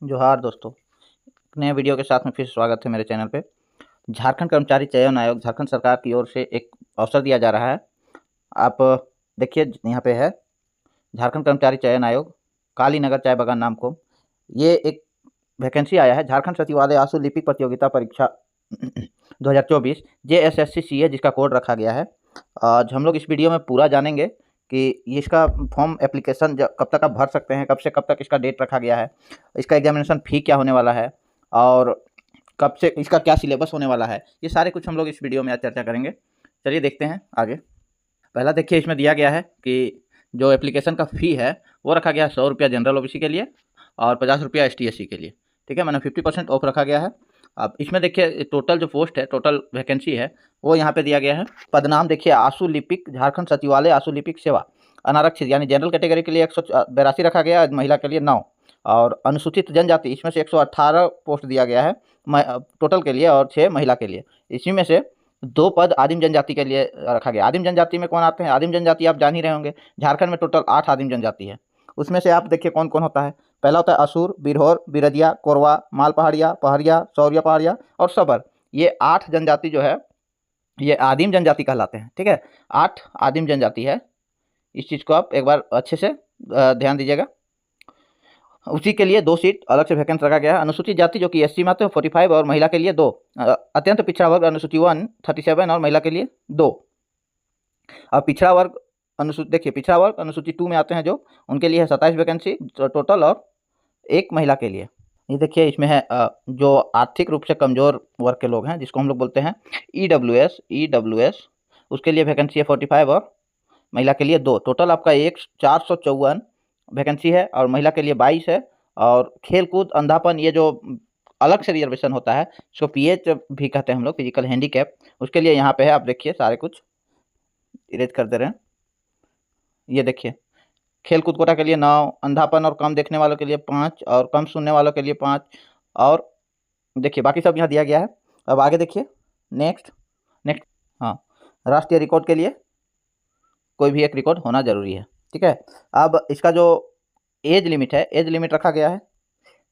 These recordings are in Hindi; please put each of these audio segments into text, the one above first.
जोहार दोस्तों, नए वीडियो के साथ में फिर स्वागत है मेरे चैनल पे। झारखंड कर्मचारी चयन आयोग झारखंड सरकार की ओर से एक अवसर दिया जा रहा है। आप देखिए यहाँ पे है झारखंड कर्मचारी चयन आयोग कालीनगर चाय बागान नाम को। ये एक वैकेंसी आया है झारखंड सचिवालय आशु लिपिक प्रतियोगिता परीक्षा 2024 JSSC-CA जिसका कोड रखा गया है। आज हम लोग इस वीडियो में पूरा जानेंगे कि इसका फॉर्म एप्लीकेशन कब तक आप भर सकते हैं, कब से कब तक इसका डेट रखा गया है, इसका एग्जामिनेशन फ़ी क्या होने वाला है और कब से इसका क्या सिलेबस होने वाला है। ये सारे कुछ हम लोग इस वीडियो में आज चर्चा करेंगे। चलिए देखते हैं आगे। पहला देखिए, इसमें दिया गया है कि जो एप्लीकेशन का फ़ी है वो रखा गया है 100 रुपया जनरल OBC के लिए और 50 रुपया ST SC के लिए। ठीक है, मैंने 50% ऑफ रखा गया है। अब इसमें देखिए टोटल जो पोस्ट है, टोटल वैकेंसी है वो यहाँ पे दिया गया है। पदनाम देखिए आशु लिपिक, झारखंड सचिवालय आशु लिपिक सेवा, अनारक्षित यानी जनरल कैटेगरी के लिए 182 रखा गया है, महिला के लिए 9 और अनुसूचित जनजाति इसमें से 118 पोस्ट दिया गया है टोटल के लिए और 6 महिला के लिए। इसी में से 2 पद आदिम जनजाति के लिए रखा गया। आदिम जनजाति में कौन आते हैं? आदिम जनजाति आप जान ही रहे होंगे, झारखंड में टोटल 8 आदिम जनजाति है। उसमें से आप देखिए कौन कौन होता है। पहला होता है असुर, बिरहोर, बिरदिया, कोरवा, माल पहाड़िया, पहरिया, सौरिया पहाड़िया और सबर। ये 8 जनजाति जो है ये आदिम जनजाति कहलाते हैं। ठीक है, 8 आदिम जनजाति है। इस चीज़ को आप एक बार अच्छे से ध्यान दीजिएगा। उसी के लिए 2 सीट अलग से वैकेंट रखा गया है। अनुसूचित जाति जो कि SC में आते हैं 45 और महिला के लिए 2। अत्यंत पिछड़ा वर्ग अनुसूची 1 37 और महिला के लिए 2। और पिछड़ा वर्ग अनुसूचित देखिए, पिछड़ा वर्ग अनुसूची 2 में आते हैं जो उनके लिए है 27 वैकेंसी टोटल और 1 महिला के लिए। ये देखिए इसमें है जो आर्थिक रूप से कमज़ोर वर्ग के लोग हैं जिसको हम लोग बोलते हैं EWS उसके लिए वैकेंसी है 45 और महिला के लिए 2। टोटल आपका 454 वैकेंसी है और महिला के लिए 22 है। और खेल कूद अंधापन ये जो अलग से रिजर्वेशन होता है उसको PH भी कहते हैं हम लोग, फिजिकल हैंडीकैप, उसके लिए यहाँ पे है। आप देखिए सारे कुछ इरेज कर दे रहे हैं। ये देखिए खेल कूद कोटा के लिए 9, अंधापन और कम देखने वालों के लिए 5 और कम सुनने वालों के लिए 5 और देखिए बाकी सब यहाँ दिया गया है। अब आगे देखिए नेक्स्ट। हाँ, राष्ट्रीय रिकॉर्ड के लिए कोई भी एक रिकॉर्ड होना जरूरी है। ठीक है, अब इसका जो एज लिमिट है, एज लिमिट रखा गया है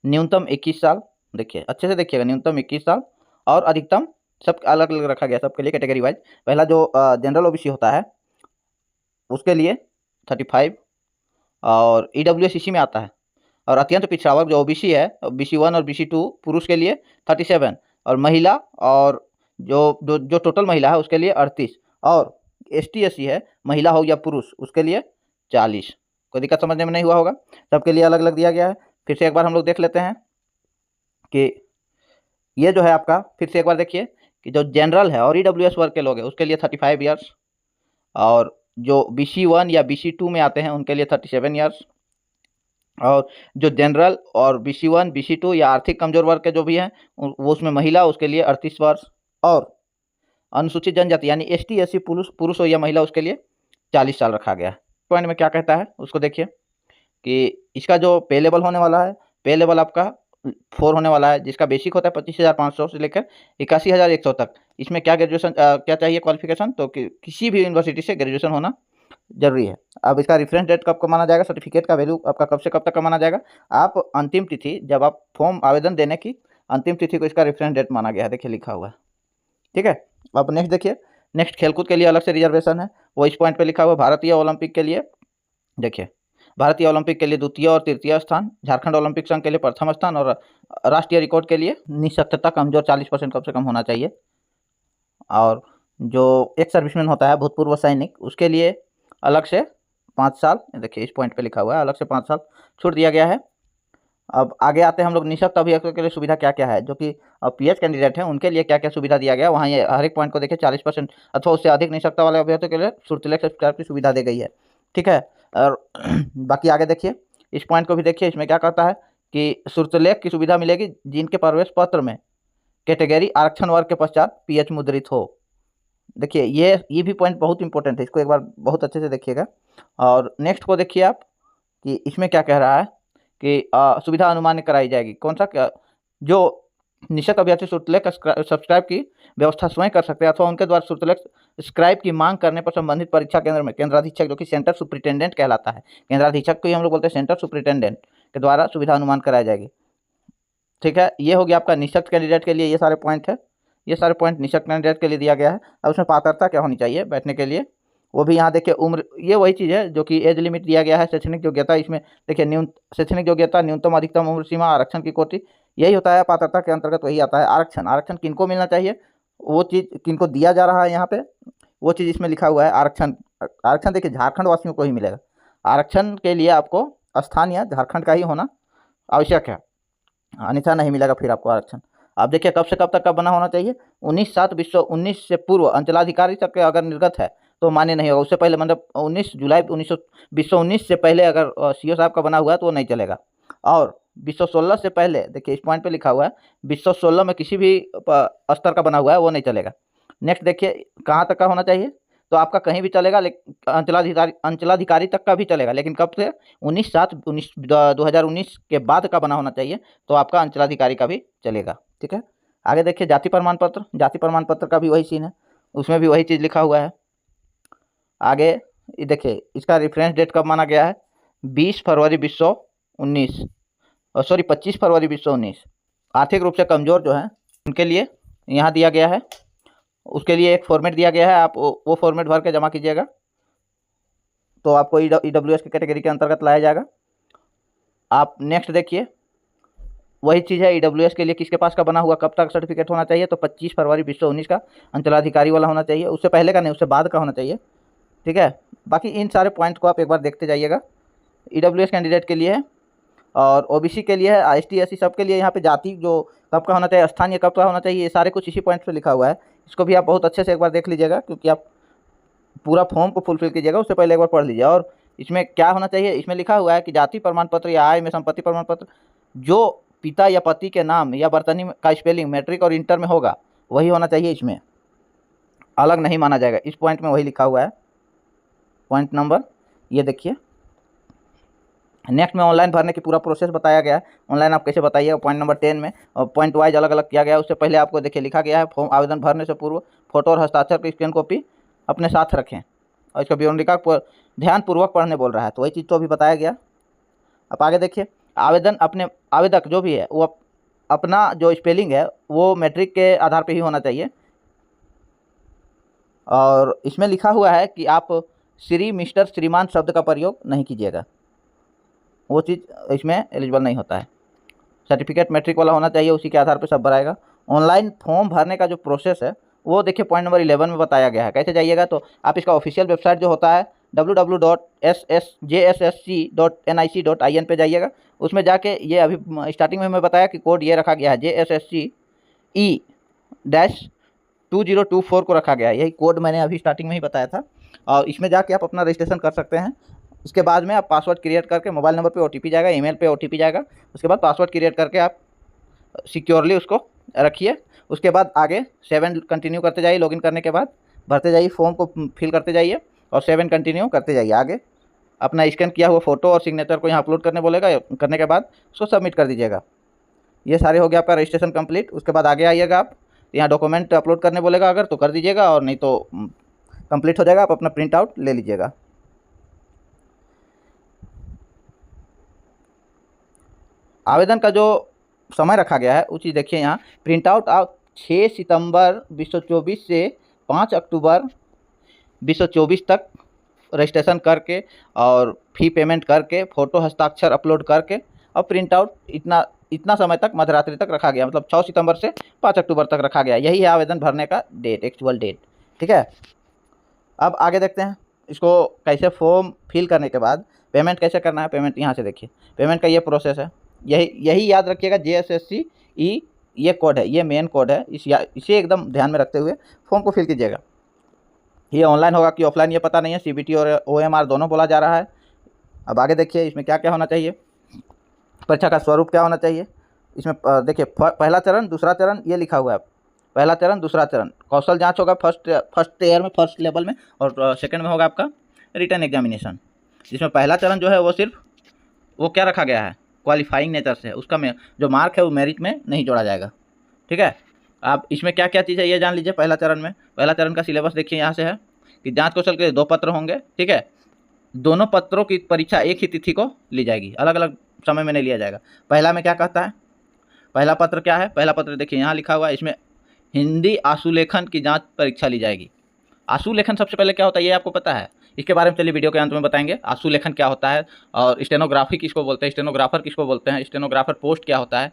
न्यूनतम 21 साल। देखिए अच्छे से देखिएगा, न्यूनतम 21 साल और अधिकतम सब अलग अलग रखा गया सबके लिए कैटेगरी वाइज। पहला जो जनरल OBC होता है उसके लिए 35 और EWS इसी में आता है। और अत्यंत पिछड़ा वर्ग जो OBC है, BC 1 और BC 2 पुरुष के लिए 37 और महिला और जो टोटल महिला है उसके लिए 38 और ST SC है महिला हो या पुरुष उसके लिए 40। कोई दिक्कत समझने में नहीं हुआ होगा, सबके लिए अलग अलग दिया गया है। फिर से एक बार हम लोग देख लेते हैं कि ये जो है आपका, फिर से एक बार देखिए कि जो जनरल है और EWS वर्ग के लोग हैं उसके लिए 35 ईयर्स और जो BC 1 या BC 2 में आते हैं उनके लिए 37 ईयर्स और जो जनरल और BC 1 BC 2 या आर्थिक कमजोर वर्ग के जो भी हैं वो उसमें महिला उसके लिए 38 वर्ष और अनुसूचित जनजाति यानी ST SC पुरुष हो या महिला उसके लिए 40 साल रखा गया है। पॉइंट में क्या कहता है उसको देखिए कि इसका जो पे लेवल होने वाला है, पे लेवल आपका 4 होने वाला है जिसका बेसिक होता है 25,500 से लेकर 81,100 तक। इसमें क्या ग्रेजुएशन क्या चाहिए क्वालिफिकेशन, तो किसी भी यूनिवर्सिटी से ग्रेजुएशन होना जरूरी है। अब इसका रेफरेंस डेट कब माना जाएगा, सर्टिफिकेट का वैल्यू आपका कब से कब तक का माना जाएगा। आप अंतिम तिथि जब आप फॉर्म आवेदन देने की अंतिम तिथि को इसका रेफरेंस डेट माना गया है, देखिए लिखा हुआ है। ठीक है, अब नेक्स्ट देखिए, नेक्स्ट खेलकूद के लिए अलग से रिजर्वेशन है, वो इस पॉइंट पे लिखा हुआ है। भारतीय ओलंपिक के लिए देखिए, भारतीय ओलंपिक के लिए 2य और 3य स्थान, झारखंड ओलंपिक संघ के लिए 1म स्थान और राष्ट्रीय रिकॉर्ड के लिए निःशक्तता कमजोर 40% कम से कम होना चाहिए। और जो एक सर्विसमैन होता है भूतपूर्व सैनिक उसके लिए अलग से 5 साल, देखिए इस पॉइंट पे लिखा हुआ है अलग से 5 साल छूट दिया गया है। अब आगे आते हैं हम लोग निःशक्त अभ्यर्थियों के लिए सुविधा क्या क्या है, जो कि PH कैंडिडेट हैं उनके लिए क्या क्या सुविधा दिया गया वहाँ ये हर एक पॉइंट को देखिए। 40% अथवा उससे अधिक निःशक्तता वाले अभ्यर्थियों के लिए शुल्क सब्सक्राइब की सुविधा दी गई है। ठीक है, और बाकी आगे देखिए इस पॉइंट को भी देखिए, इसमें क्या कहता है कि शुल्क की सुविधा मिलेगी जिनके प्रवेश पत्र में कैटेगरी आरक्षण वर्ग के पश्चात PH मुद्रित हो। देखिए ये भी पॉइंट बहुत इंपॉर्टेंट है, इसको एक बार बहुत अच्छे से देखिएगा। और नेक्स्ट को देखिए आप कि इसमें क्या कह रहा है कि सुविधा अनुमान्य कराई जाएगी। कौन सा जो निःशक्त अभ्यर्थी शुल्क सब्सक्राइब की व्यवस्था स्वयं कर सकते हैं अथवा उनके द्वारा शुल्क सब्सक्राइब की मांग करने पर संबंधित परीक्षा केंद्र में केंद्राधीक्षक जो कि सेंटर सुप्रिटेंडेंट कहलाता है, केंद्राधीक्षक को ही हम लोग बोलते हैं सेंटर सुप्रिटेंडेंट के द्वारा सुविधा अनुमान कराई जाएगी। ठीक है, ये हो गया आपका निःशक्त कैंडिडेट के लिए, ये सारे पॉइंट है, ये सारे पॉइंट निःशक्त कैंडिडेट के लिए दिया गया है। अब उसमें पात्रता क्या होनी चाहिए बैठने के लिए, वो भी यहाँ देखिए उम्र, ये वही चीज़ है जो कि एज लिमिट दिया गया है। शैक्षणिक योग्यता इसमें देखिए शैक्षणिक योग्यता, न्यूनतम अधिकतम उम्र सीमा, आरक्षण की कोटि, यही होता है पात्रता के अंतर्गत, वही आता है। आरक्षण, आरक्षण किनको मिलना चाहिए, वो चीज़ किनको दिया जा रहा है यहाँ पे, वो चीज़ इसमें लिखा हुआ है। आरक्षण, आरक्षण देखिए झारखंड वासियों को ही मिलेगा। आरक्षण के लिए आपको स्थानीय झारखंड का ही होना आवश्यक है, अन्यथा नहीं मिलेगा फिर आपको आरक्षण। आप देखिए कब से कब तक का बना होना चाहिए, 19/7/2019 से पूर्व अंचलाधिकारी तक के अगर निर्गत है तो मान्य नहीं होगा। उससे पहले मतलब 19 जुलाई 2019 से पहले अगर सीओ साहब का बना हुआ है तो वो नहीं चलेगा। और 2016 से पहले देखिए इस पॉइंट पे लिखा हुआ है, 2016 में किसी भी स्तर का बना हुआ है वो नहीं चलेगा। नेक्स्ट देखिए कहाँ तक का होना चाहिए, तो आपका कहीं भी चलेगा, लेकिन अंचलाधिकारी तक का भी चलेगा, लेकिन कब से, 19/7/2019 के बाद का बना होना चाहिए, तो आपका अंचलाधिकारी का भी चलेगा। ठीक है, आगे देखिए जाति प्रमाण पत्र, जाति प्रमाण पत्र का भी वही सीन है, उसमें भी वही चीज़ लिखा हुआ है। आगे देखिए इसका रेफरेंस डेट कब माना गया है, 20 फरवरी 2019, सॉरी 25 फरवरी 2019। आर्थिक रूप से कमज़ोर जो है उनके लिए यहाँ दिया गया है, उसके लिए एक फॉर्मेट दिया गया है, आप वो फॉर्मेट भर के जमा कीजिएगा तो आपको EWS की कैटेगरी के अंतर्गत लाया जाएगा। आप नेक्स्ट देखिए वही चीज़ है, EWS के लिए किसके पास का बना हुआ, कब तक सर्टिफिकेट होना चाहिए, तो 25 फरवरी 2019 का अंचलाधिकारी वाला होना चाहिए, उससे पहले का नहीं, उससे बाद का होना चाहिए। ठीक है, बाकी इन सारे पॉइंट को आप एक बार देखते जाइएगा। EWS कैंडिडेट के लिए है और OBC के लिए है, ST SC सब के लिए यहाँ पे जाति जो कब का होना चाहिए, स्थानीय कब का होना चाहिए, ये सारे कुछ इसी पॉइंट पे लिखा हुआ है। इसको भी आप बहुत अच्छे से एक बार देख लीजिएगा, क्योंकि आप पूरा फॉर्म को फुलफिल कीजिएगा, उससे पहले एक बार पढ़ लीजिए। और इसमें क्या होना चाहिए, इसमें लिखा हुआ है कि जाति प्रमाण पत्र या आय में संपत्ति प्रमाण पत्र जो पिता या पति के नाम या बर्तनी का स्पेलिंग मैट्रिक और इंटर में होगा वही होना चाहिए, इसमें अलग नहीं माना जाएगा। इस पॉइंट में वही लिखा हुआ है, पॉइंट नंबर ये देखिए। नेक्स्ट में ऑनलाइन भरने की पूरा प्रोसेस बताया गया है, ऑनलाइन आप कैसे बताइएगा, पॉइंट नंबर 10 में। और पॉइंट वाइज अलग अलग किया गया है। उससे पहले आपको देखिए लिखा गया है, फॉर्म आवेदन भरने से पूर्व फोटो और हस्ताक्षर की स्कैन कॉपी अपने साथ रखें, और इसका विवरणिका ध्यानपूर्वक पढ़ने बोल रहा है, तो वही चीज़ तो अभी बताया गया। अब आगे देखिए, आवेदन अपने आवेदक जो भी है वो अपना जो स्पेलिंग है वो मैट्रिक के आधार पर ही होना चाहिए। और इसमें लिखा हुआ है कि आप श्री, मिस्टर, श्रीमान शब्द का प्रयोग नहीं कीजिएगा, वो चीज़ इसमें एलिजिबल नहीं होता है। सर्टिफिकेट मैट्रिक वाला होना चाहिए, उसी के आधार पर सब भराएगा। ऑनलाइन फॉर्म भरने का जो प्रोसेस है वो देखिए पॉइंट नंबर 11 में बताया गया है। कैसे जाइएगा, तो आप इसका ऑफिशियल वेबसाइट जो होता है www.jssc.nic.in पे जाइएगा। उसमें जाके ये अभी स्टार्टिंग में मैं बताया कि कोड ये रखा गया है, JSSCE-2024 को रखा गया है, यही कोड मैंने अभी स्टार्टिंग में ही बताया था। और इसमें जाके आप अपना रजिस्ट्रेशन कर सकते हैं। इसके बाद में आप पासवर्ड क्रिएट करके मोबाइल नंबर पे OTP जाएगा, ईमेल पे OTP जाएगा, उसके बाद पासवर्ड क्रिएट करके आप सिक्योरली उसको रखिए। उसके बाद आगे 7 कंटिन्यू करते जाइए, लॉगिन करने के बाद भरते जाइए, फॉर्म को फिल करते जाइए और 7 कंटिन्यू करते जाइए। आगे अपना स्कैन किया हुआ फ़ोटो और सिग्नेचर को यहाँ अपलोड करने बोलेगा, करने के बाद उसको सबमिट कर दीजिएगा। ये सारे हो गया आपका रजिस्ट्रेशन कंप्लीट। उसके बाद आगे आइएगा, आप यहाँ डॉक्यूमेंट अपलोड करने बोलेगा, अगर तो कर दीजिएगा, और नहीं तो कंप्लीट हो जाएगा, आप अपना प्रिंट आउट ले लीजिएगा। आवेदन का जो समय रखा गया है वो चीज़ देखिए, यहाँ प्रिंट आउट आप 6 सितंबर 2024 से 5 अक्टूबर 2024 तक रजिस्ट्रेशन करके और फी पेमेंट करके फ़ोटो हस्ताक्षर अपलोड करके और प्रिंट आउट इतना समय तक मध्यरात्रि तक रखा गया, मतलब 6 सितंबर से 5 अक्टूबर तक रखा गया। यही है आवेदन भरने का डेट, एक्चुअल डेट। ठीक है, अब आगे देखते हैं इसको कैसे फॉर्म फिल करने के बाद पेमेंट कैसे करना है। पेमेंट यहाँ से देखिए, पेमेंट का ये प्रोसेस है, यही याद रखिएगा। JSSCE ये कोड है, ये मेन कोड है, इसे एकदम ध्यान में रखते हुए फॉर्म को फिल कीजिएगा। ये ऑनलाइन होगा कि ऑफलाइन ये पता नहीं है, CBT और OMR दोनों बोला जा रहा है। अब आगे देखिए इसमें क्या क्या होना चाहिए, परीक्षा का स्वरूप क्या होना चाहिए। इसमें देखिए पहला चरण, दूसरा चरण ये लिखा हुआ है, पहला चरण दूसरा चरण। कौशल जांच होगा फर्स्ट ईयर में, फर्स्ट लेवल में, और सेकंड में होगा आपका रिटन एग्जामिनेशन। जिसमें पहला चरण जो है वो सिर्फ वो क्या रखा गया है, क्वालिफाइंग नेचर से, उसका जो मार्क है वो मेरिट में नहीं जोड़ा जाएगा। ठीक है, आप इसमें क्या क्या चीज़ है ये जान लीजिए। पहला चरण में, पहला चरण का सिलेबस देखिए यहाँ से है कि जांच कौशल के 2 पत्र होंगे। ठीक है, दोनों पत्रों की परीक्षा एक ही तिथि को ली जाएगी, अलग अलग समय में नहीं लिया जाएगा। पहला में क्या कहता है, पहला पत्र क्या है? पहला पत्र देखिए यहाँ लिखा हुआ है, इसमें हिंदी आशुलेखन की जांच परीक्षा ली जाएगी। आशुलेखन सबसे पहले क्या होता है ये आपको पता है? इसके बारे में चलिए वीडियो के अंत में बताएंगे। आशुलेखन क्या होता है और स्टेनोग्राफी किसको बोलते हैं, स्टेनोग्राफर किसको बोलते हैं, स्टेनोग्राफर पोस्ट क्या होता है,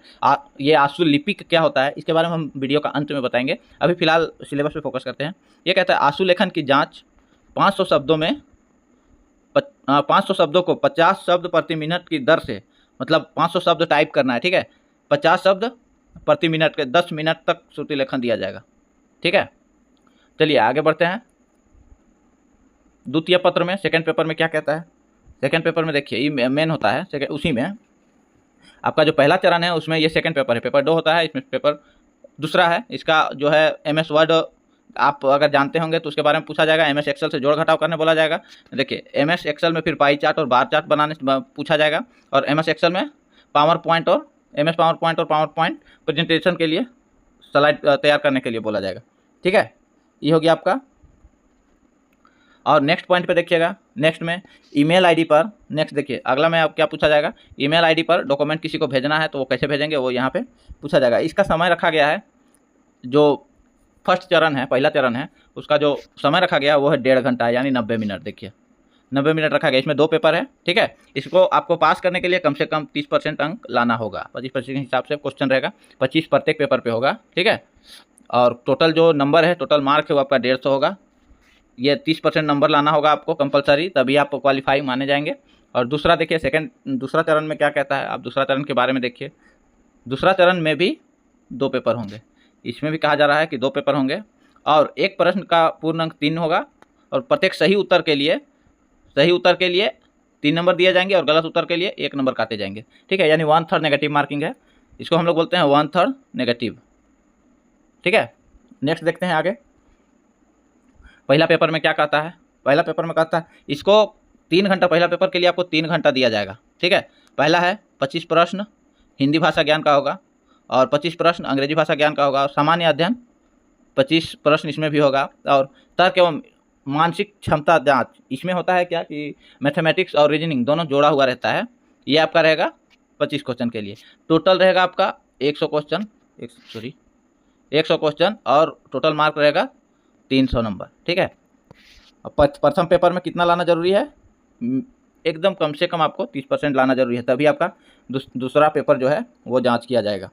ये आशुलिपिक क्या होता है, इसके बारे में हम वीडियो का अंत में बताएंगे। अभी फिलहाल सिलेबस पे फोकस करते हैं। ये कहता है आशुलेखन की जाँच 500 शब्दों में 500 शब्दों को 50 शब्द प्रति मिनट की दर से, मतलब 500 शब्द टाइप करना है, ठीक है, 50 शब्द प्रति मिनट के 10 मिनट तक श्रुति लेखन दिया जाएगा। ठीक है, चलिए आगे बढ़ते हैं। द्वितीय पत्र में सेकंड पेपर में क्या कहता है? सेकंड पेपर में देखिए ये मेन होता है, सेकंड उसी में आपका जो पहला चरण है उसमें ये सेकंड पेपर है, पेपर 2 होता है, इसमें पेपर दूसरा है। इसका जो है MS वर्ड आप अगर जानते होंगे तो उसके बारे में पूछा जाएगा। MS एक्सेल से जोड़ घटाव करने बोला जाएगा। देखिए MS एक्सेल में फिर पाई चार्ट और बार चार्ट बनाने पूछा जाएगा, और MS एक्सेल में पावर पॉइंट और पावर पॉइंट प्रेजेंटेशन के लिए स्लाइड तैयार करने के लिए बोला जाएगा। ठीक है, ये हो गया आपका। और नेक्स्ट पॉइंट पे देखिएगा, नेक्स्ट में ईमेल आईडी पर, नेक्स्ट देखिए अगला में आप क्या पूछा जाएगा, ईमेल आईडी पर डॉक्यूमेंट किसी को भेजना है तो वो कैसे भेजेंगे वो यहाँ पे पूछा जाएगा। इसका समय रखा गया है, जो फर्स्ट चरण है, पहला चरण है, उसका जो समय रखा गया वो है 1.5 घंटा यानी 90 मिनट। देखिए 90 मिनट रखा गया। इसमें 2 पेपर है। ठीक है, इसको आपको पास करने के लिए कम से कम 30% अंक लाना होगा। 25% के हिसाब से क्वेश्चन रहेगा, 25 प्रत्येक पेपर पे होगा। ठीक है, और टोटल जो नंबर है, टोटल मार्क है वो आपका 150 होगा। ये 30% नंबर लाना होगा आपको कंपलसरी, तभी आप क्वालिफाई माने जाएंगे। और दूसरा देखिए दूसरा चरण में क्या कहता है, आप दूसरा चरण के बारे में देखिए। दूसरा चरण में भी 2 पेपर होंगे। इसमें भी कहा जा रहा है कि 2 पेपर होंगे, और एक प्रश्न का पूर्ण अंक 3 होगा, और प्रत्येक सही उत्तर के लिए 3 नंबर दिए जाएंगे और गलत उत्तर के लिए 1 नंबर काटे जाएंगे। ठीक है, यानी 1/3 नेगेटिव मार्किंग है। इसको हम लोग बोलते हैं 1/3 नेगेटिव। ठीक है, नेक्स्ट देखते हैं आगे। पहला पेपर में क्या कहता है? पहला पेपर में कहता है इसको 3 घंटा, पहला पेपर के लिए आपको 3 घंटा दिया जाएगा। ठीक है, पहला है 25 प्रश्न हिंदी भाषा ज्ञान का होगा, और 25 प्रश्न अंग्रेजी भाषा ज्ञान का होगा, और सामान्य अध्ययन 25 प्रश्न इसमें भी होगा, और तर्क एवं मानसिक क्षमता जांच इसमें होता है क्या कि मैथमेटिक्स और रीजनिंग दोनों जोड़ा हुआ रहता है। ये आपका रहेगा 25 क्वेश्चन के लिए। टोटल रहेगा आपका 100 क्वेश्चन, 100 क्वेश्चन, और टोटल मार्क रहेगा 300 नंबर। ठीक है, अब प्रथम पेपर में कितना लाना जरूरी है? एकदम कम से कम आपको 30% लाना जरूरी है, तभी आपका दूसरा पेपर जो है वो जांच किया जाएगा।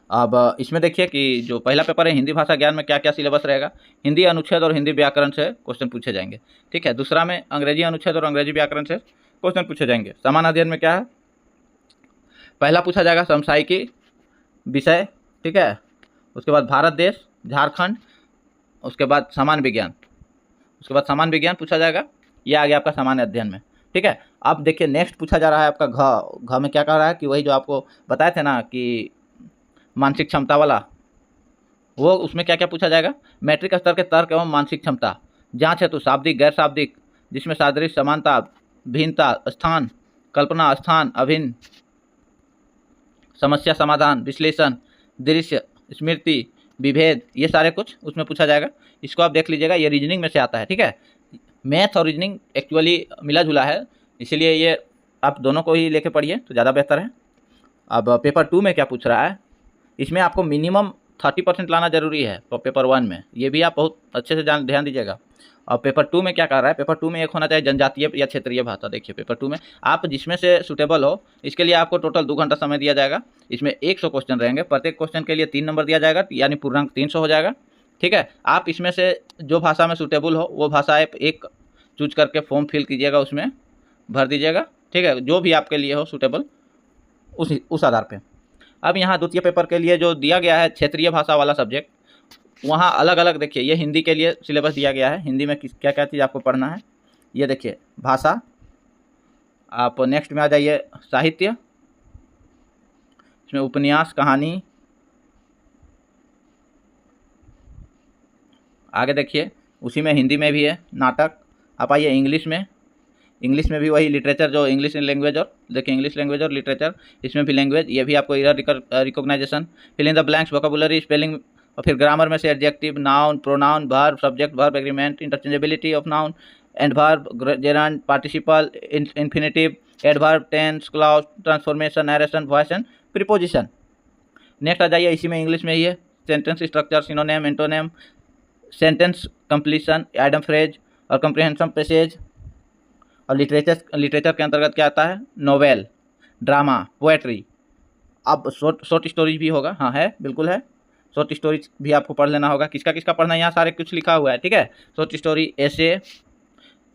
अब इसमें देखिए कि जो पहला पेपर है हिंदी भाषा ज्ञान में क्या क्या सिलेबस रहेगा। हिंदी अनुच्छेद और हिंदी व्याकरण से क्वेश्चन पूछे जाएंगे। ठीक है, दूसरा में अंग्रेजी अनुच्छेद और अंग्रेजी व्याकरण से क्वेश्चन पूछे जाएंगे। सामान्य अध्ययन में क्या है? पहला पूछा जाएगा समसामयिकी विषय। ठीक है, उसके बाद भारत देश, झारखंड, उसके बाद सामान्य विज्ञान पूछा जाएगा। ये आ गया आपका सामान्य अध्ययन में। ठीक है, अब देखिए नेक्स्ट पूछा जा रहा है आपका घ में क्या कह रहा है कि वही जो आपको बताए थे ना कि मानसिक क्षमता वाला, वो उसमें क्या क्या पूछा जाएगा। मैट्रिक स्तर के तर्क एवं मानसिक क्षमता जांच है तो शाब्दिक गैर शाब्दिक, जिसमें सादृश्य समानता भिन्नता स्थान कल्पना स्थान अभिन्न समस्या समाधान विश्लेषण दृश्य स्मृति विभेद, ये सारे कुछ उसमें पूछा जाएगा। इसको आप देख लीजिएगा, ये रीजनिंग में से आता है। ठीक है, मैथ और रीजनिंग एक्चुअली मिला जुला है, इसीलिए ये आप दोनों को ही लेके पढ़िए तो ज़्यादा बेहतर है। अब पेपर 2 में क्या पूछ रहा है? इसमें आपको मिनिमम 30% लाना जरूरी है। तो पेपर 1 में ये भी आप बहुत अच्छे से ध्यान दीजिएगा। और पेपर 2 में क्या कर रहा है? पेपर 2 में एक होना चाहिए जनजातीय या क्षेत्रीय भाषा। देखिए पेपर 2 में आप जिसमें से सूटेबल हो, इसके लिए आपको टोटल 2 घंटा समय दिया जाएगा। इसमें 100 क्वेश्चन रहेंगे, प्रत्येक क्वेश्चन के लिए 3 नंबर दिया जाएगा, यानी पूर्णांक 300 हो जाएगा। ठीक है, आप इसमें से जो भाषा में सूटेबल हो वो भाषा आप एक चूज करके फॉर्म फिल कीजिएगा, उसमें भर दीजिएगा। ठीक है, जो भी आपके लिए हो सूटेबल उस आधार पर। अब यहाँ द्वितीय पेपर के लिए जो दिया गया है क्षेत्रीय भाषा वाला सब्जेक्ट, वहाँ अलग अलग देखिए, ये हिंदी के लिए सिलेबस दिया गया है। हिंदी में क्या क्या चीज़ आपको पढ़ना है, ये देखिए भाषा। आप नेक्स्ट में आ जाइए साहित्य, इसमें उपन्यास कहानी। आगे देखिए उसी में हिंदी में भी है नाटक। आप आइए इंग्लिश में भी वही लिटरेचर, जो इंग्लिश लैंग्वेज, और देखिए इंग्लिश लैंग्वेज और लिटरेचर, इसमें भी लैंग्वेज, ये भी आपको error recognization, fill in the blanks, vocabulary, spelling, और फिर ग्रामर में से adjective, noun, pronoun, verb, subject, verb agreement, interchangeability of noun and verb, gerund, participle, infinitive, adverb, tense, clause, transformation, narration, voice and preposition. Next आ जाइए, इसी में इंग्लिश में ही है, sentence structure, synonym, antonym, sentence completion, item phrase और कंप्रिहेंशन पैसेज। और लिटरेचर के अंतर्गत क्या आता है, नोवेल, ड्रामा, पोएट्री। अब शॉर्ट स्टोरीज भी होगा, हाँ है, बिल्कुल है, शॉर्ट स्टोरीज भी आपको पढ़ लेना होगा। किसका किसका पढ़ना है, यहाँ सारे कुछ लिखा हुआ है, ठीक है। शॉर्ट स्टोरी,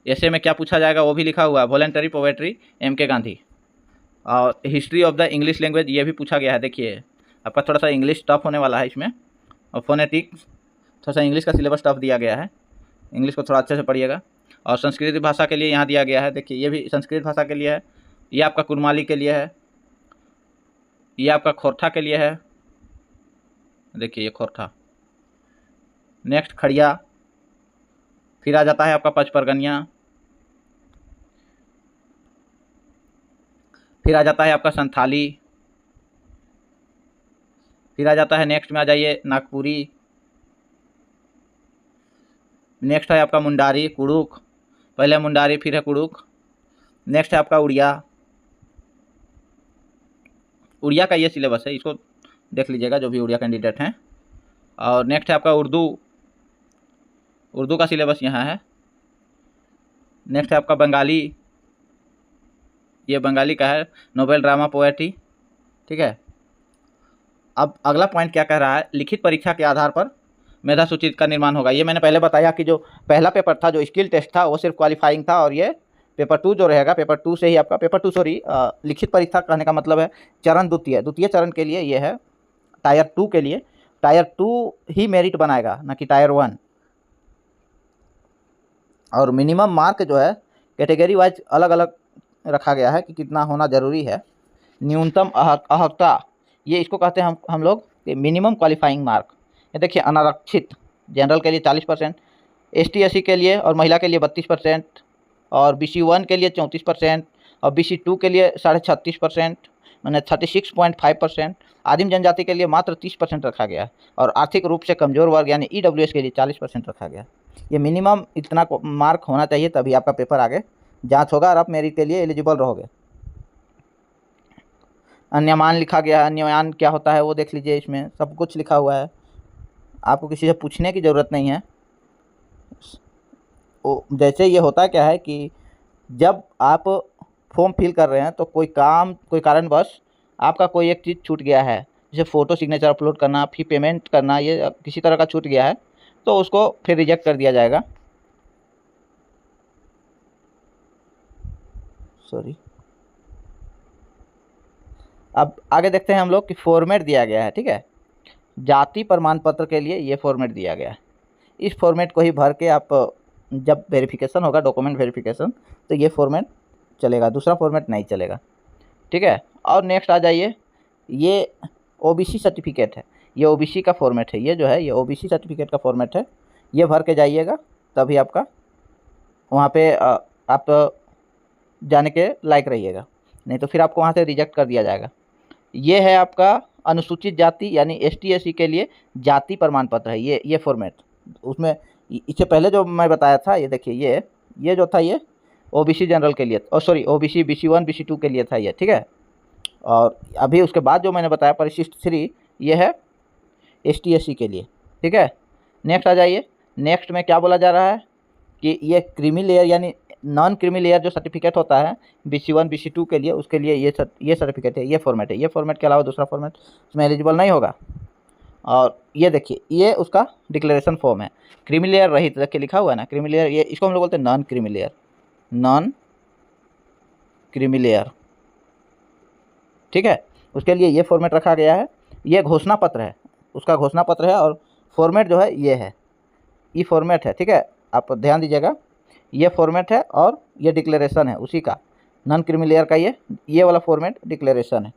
ऐसे में क्या पूछा जाएगा वो भी लिखा हुआ है, वॉलेंटरी पोएट्री, M.K. गांधी। और history of the English language ये भी पूछा गया है। देखिए आपका थोड़ा सा इंग्लिश टफ होने वाला है इसमें, और फोनेटिक्स, थोड़ा सा इंग्लिश का सिलेबस टफ दिया गया है, इंग्लिश को थोड़ा अच्छे से पढ़िएगा। और संस्कृत भाषा के लिए यहाँ दिया गया है, देखिए ये भी संस्कृत भाषा के लिए है, ये आपका कुरमाली के लिए है, ये आपका खोरठा के लिए है, देखिए ये खोरठा। नेक्स्ट खड़िया, फिर आ जाता है आपका पचपरगनिया, फिर आ जाता है आपका संथाली, फिर आ जाता है नेक्स्ट में आ जाइए नागपुरी, नेक्स्ट है आपका मुंडारी, कुड़ुक, पहले मुंडारी फिर है कुड़ुक। नेक्स्ट है आपका उड़िया, उड़िया का ये सिलेबस है, इसको देख लीजिएगा जो भी उड़िया कैंडिडेट हैं। और नेक्स्ट है आपका उर्दू, उर्दू का सिलेबस यहाँ है। नेक्स्ट है आपका बंगाली, ये बंगाली का है, नोवेल, ड्रामा, पोएट्री, ठीक है। अब अगला पॉइंट क्या कह रहा है, लिखित परीक्षा के आधार पर मेधा सूची का निर्माण होगा। ये मैंने पहले बताया कि जो पहला पेपर था, जो स्किल टेस्ट था, वो सिर्फ क्वालिफाइंग था, और ये पेपर 2 जो रहेगा, पेपर 2 से ही आपका लिखित परीक्षा कहने का मतलब है चरण द्वितीय चरण के लिए ये है, टायर 2 के लिए। टायर 2 ही मेरिट बनाएगा, ना कि टायर 1। और मिनिमम मार्क जो है कैटेगरी वाइज अलग अलग रखा गया है कि कितना होना ज़रूरी है। न्यूनतम अहर्ता, ये इसको कहते हैं हम लोग मिनिमम क्वालिफाइंग मार्क। ये देखिए, अनारक्षित जनरल के लिए 40%, ST SC के लिए और महिला के लिए 32%, और BC 1 के लिए 34%, और BC 2 के लिए 36.5%, मैंने 36.5%। आदिम जनजाति के लिए मात्र 30% रखा गया है, और आर्थिक रूप से कमज़ोर वर्ग यानी EWS के लिए 40% रखा गया। ये मिनिमम इतना मार्क होना चाहिए, तभी आपका पेपर आगे जांच होगा और आप मेरिट के लिए एलिजिबल रहोगे। अन्यमान लिखा गया है, अन्यमान क्या होता है वो देख लीजिए, इसमें सब कुछ लिखा हुआ है, आपको किसी से पूछने की ज़रूरत नहीं है। जैसे ये होता क्या है कि जब आप फॉर्म फिल कर रहे हैं तो कोई कारणवश आपका कोई एक चीज़ छूट गया है, जैसे फ़ोटो सिग्नेचर अपलोड करना, फी पेमेंट करना, ये किसी तरह का छूट गया है, तो उसको फिर रिजेक्ट कर दिया जाएगा। सॉरी, अब आगे देखते हैं हम लोग कि फॉर्मेट दिया गया है, ठीक है। जाति प्रमाण पत्र के लिए ये फॉर्मेट दिया गया है, इस फॉर्मेट को ही भर के आप जब वेरिफिकेशन होगा, डॉक्यूमेंट वेरिफिकेशन, तो ये फॉर्मेट चलेगा, दूसरा फॉर्मेट नहीं चलेगा, ठीक है। और नेक्स्ट आ जाइए, ये OBC सर्टिफिकेट है, ये OBC का फॉर्मेट है, ये जो है ये OBC सर्टिफिकेट का फॉर्मेट है, ये भर के जाइएगा, तभी आपका वहाँ पे आप जाने के लायक रहिएगा, नहीं तो फिर आपको वहाँ से रिजेक्ट कर दिया जाएगा। ये है आपका अनुसूचित जाति यानी ST SC के लिए जाति प्रमाण पत्र है, ये फॉर्मेट। उसमें इससे पहले जो मैं बताया था, ये देखिए, ये जो था ये OBC जनरल के लिए, OBC BC 1 BC 2 के लिए था ये, ठीक है। और अभी उसके बाद जो मैंने बताया परिशिष्ट 3, ये है ST SC के लिए, ठीक है। नेक्स्ट आ जाइए, नेक्स्ट में क्या बोला जा रहा है कि ये क्रीमी लेयर यानी नॉन क्रीमी लेयर जो सर्टिफिकेट होता है BC 1 BC 2 के लिए, उसके लिए ये सर्टिफिकेट है, ये फॉर्मेट है, ये फॉर्मेट के अलावा दूसरा फॉर्मेट उसमें एलिजिबल नहीं होगा। और ये देखिए, ये उसका डिक्लेरेशन फॉर्म है, क्रीमी लेयर रहित, देखिए लिखा हुआ है ना क्रीमी लेयर, ये इसको हम लोग बोलते हैं नॉन क्रीमी लेयर, ठीक है। उसके लिए ये फॉर्मेट रखा गया है, ये घोषणा पत्र है, उसका घोषणा पत्र है, और फॉर्मेट जो है ये है, ये फॉर्मेट है, ठीक है। आप ध्यान दीजिएगा, ये फॉर्मेट है और ये डिक्लेरेशन है उसी का, नॉन क्रीमी लेयर का ये वाला फॉर्मेट डिक्लेरेशन है,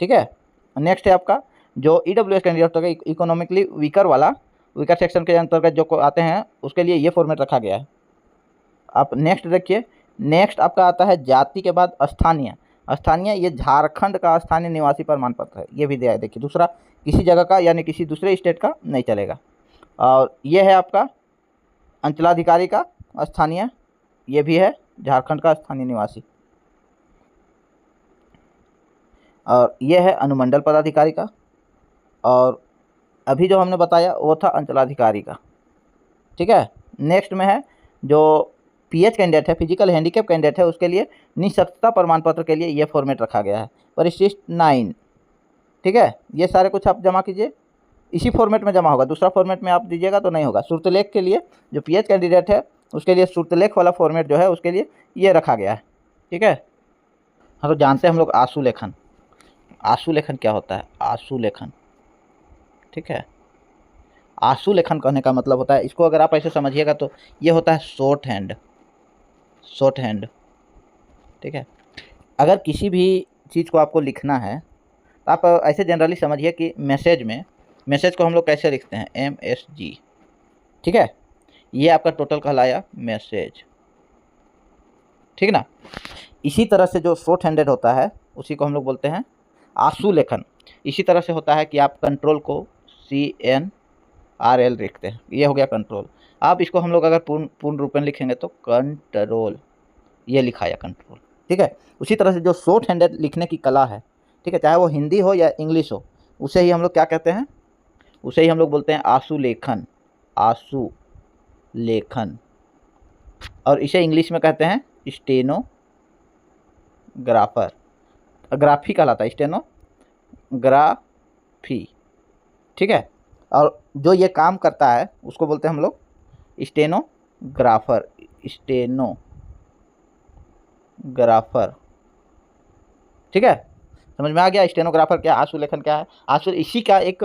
ठीक है। नेक्स्ट है आपका जो EWS कैंडिडेट होगा, इकोनॉमिकली वीकर सेक्शन के अंतर्गत जो आते हैं, उसके लिए ये फॉर्मेट रखा गया है। आप नेक्स्ट देखिए, नेक्स्ट आपका आता है जाति के बाद स्थानीय, ये झारखंड का स्थानीय निवासी प्रमाण पत्र है, ये भी दिया है, देखिए दूसरा किसी जगह का यानी किसी दूसरे स्टेट का नहीं चलेगा। और ये है आपका अंचलाधिकारी का स्थानीय, ये भी है झारखंड का स्थानीय निवासी। और ये है अनुमंडल पदाधिकारी का, और अभी जो हमने बताया वो था अंचलाधिकारी का। ठीक है। नेक्स्ट में है जो पीएच कैंडिडेट है, फिजिकल हैंडीकैप कैंडिडेट है, उसके लिए निःशक्तता प्रमाण पत्र के लिए ये फॉर्मेट रखा गया है, परिशिष्ट 9। ठीक है। ये सारे कुछ आप जमा कीजिए, इसी फॉर्मेट में जमा होगा, दूसरा फॉर्मेट में आप दीजिएगा तो नहीं होगा। शुल्कलेख के लिए जो पीएच कैंडिडेट है उसके लिए शुल्कलेख वाला फॉर्मेट जो है उसके लिए ये रखा गया है। ठीक है। हाँ, तो जानते हैं हम लोग आशु लेखन। आशु लेखन क्या होता है? आशु लेखन, ठीक है, आशु लेखन कहने का मतलब होता है, इसको अगर आप ऐसे समझिएगा तो ये होता है शॉर्ट हैंड। शॉर्ट हैंड, ठीक है। अगर किसी भी चीज़ को आपको लिखना है तो आप ऐसे जनरली समझिए कि मैसेज को हम लोग कैसे लिखते हैं? MSG। ठीक है। ये आपका टोटल कहलाया मैसेज। ठीक ना। इसी तरह से जो शॉर्ट हैंडेड होता है उसी को हम लोग बोलते हैं आशु लेखन। इसी तरह से होता है कि आप कंट्रोल को CNRL लिखते हैं, ये हो गया कंट्रोल। आप इसको हम लोग अगर पूर्ण रूप में लिखेंगे तो कंट्रोल, ये लिखाया कंट्रोल। ठीक है। उसी तरह से जो शॉर्ट हैंडेड लिखने की कला है, ठीक है, चाहे वो हिंदी हो या इंग्लिश हो, उसे ही हम लोग क्या कहते हैं? उसे ही हम लोग बोलते हैं आशु लेखन। आशु लेखन। और इसे इंग्लिश में कहते हैं स्टेनोग्राफर। ग्राफी कहलाता है, स्टेनोग्राफी। ठीक है। और जो ये काम करता है उसको बोलते हैं हम लोग स्टेनोग्राफर। स्टेनोग्राफर। ठीक है। समझ में आ गया स्टेनोग्राफर क्या, आशु लेखन क्या है? आशु इसी का एक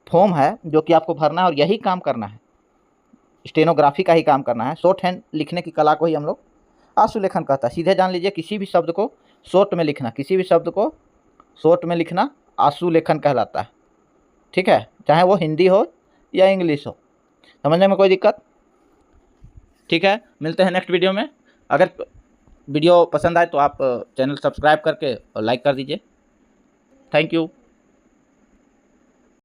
फॉर्म है जो कि आपको भरना है और यही काम करना है, स्टेनोग्राफी का ही काम करना है। शॉर्ट हैंड लिखने की कला को ही हम लोग आशु लेखन कहता है। सीधे जान लीजिए, किसी भी शब्द को शॉर्ट में लिखना, किसी भी शब्द को शॉर्ट में लिखना आशु लेखन कहलाता है। ठीक है। चाहे वो हिंदी हो या इंग्लिश हो, समझने में कोई दिक्कत? ठीक है। मिलते हैं नेक्स्ट वीडियो में। अगर वीडियो पसंद आए तो आप चैनल सब्सक्राइब करके और लाइक कर दीजिए। Thank you.